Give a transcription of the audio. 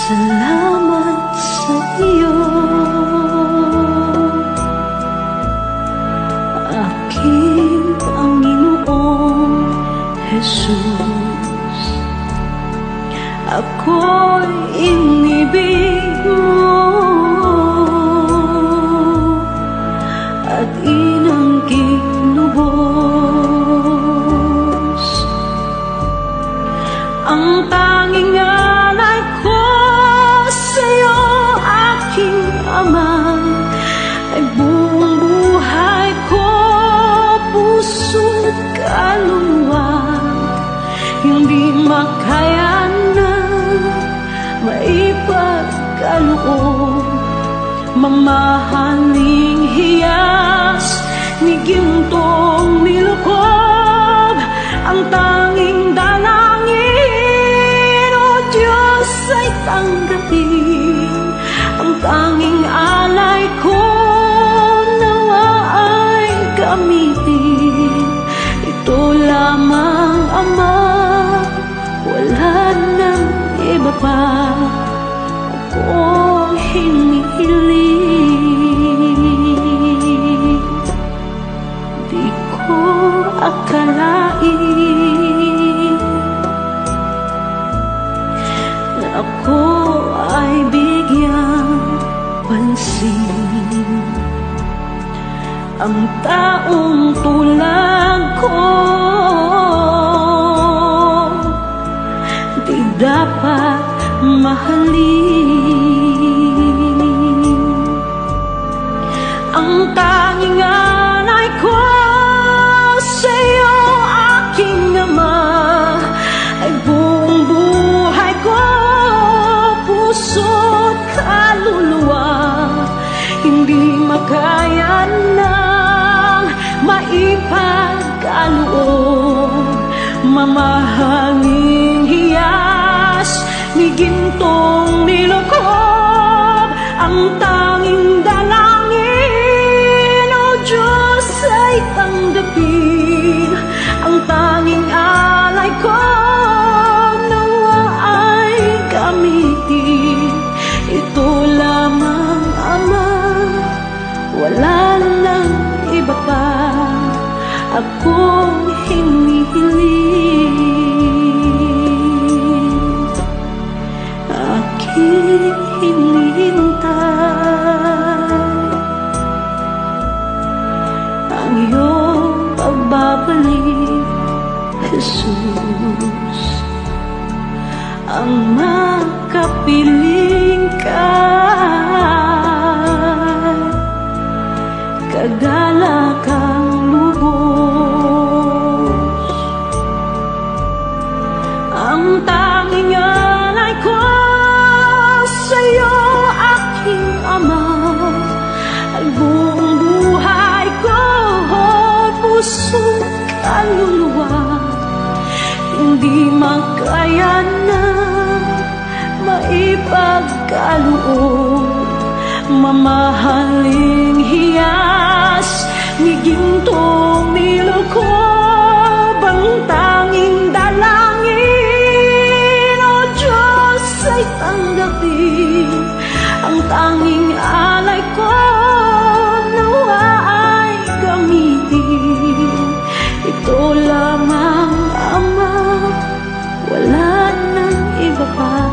Salamat sa iyo, aking Panginoong Jesus. Ako'y inibig mo at inanggit lubos. Ang tanging alay ko sa'yo, aking Ama, ay buong buhay ko, puso't kaluluwa. Hindi makaya na maipagkaloob, mamahaling hiyas ni gintong nilukob. Ang tanging dalangin, O Diyos, ay tanggapin. Ang tanging alay ko, nawa ay gamitin. Ito lamang, Ama, wala nang iba pa akong hinihiling. Di ko akalain na ako ay bigyang pansin. Ang taong tulad ko di dapat mahalin. Ang tanging alay ko sa'yo, aking Ama, ay buong buhay ko, puso't kaluluwa. Hindi makaya nang maipagkaloob, mamahaling hiyas ni gintong nilukob. Ang tanging dalangin, O Diyos, ay tanggapin. Ang tanging alay ko, nawa ay gamitin. Ito lamang, Ama, wala nang iba pa akong hinihiling. Aking hinihintay ang iyong pagbabalik, Jesus. Ang makapiling ka, kagalakang lubos. Ang tanging alay ko sa'yo, aking Ama, ay buong buhay ko, puso't kaluluwa. Hindi makaya na maipagkaloob, mamahaling hiyas ni gintong nilukob. Ang tanging dalangin, O Diyos, ay tanggapin. Ang tanging alay ko, nawa ay gamitin. Ito lamang, Ama, wala nang iba pa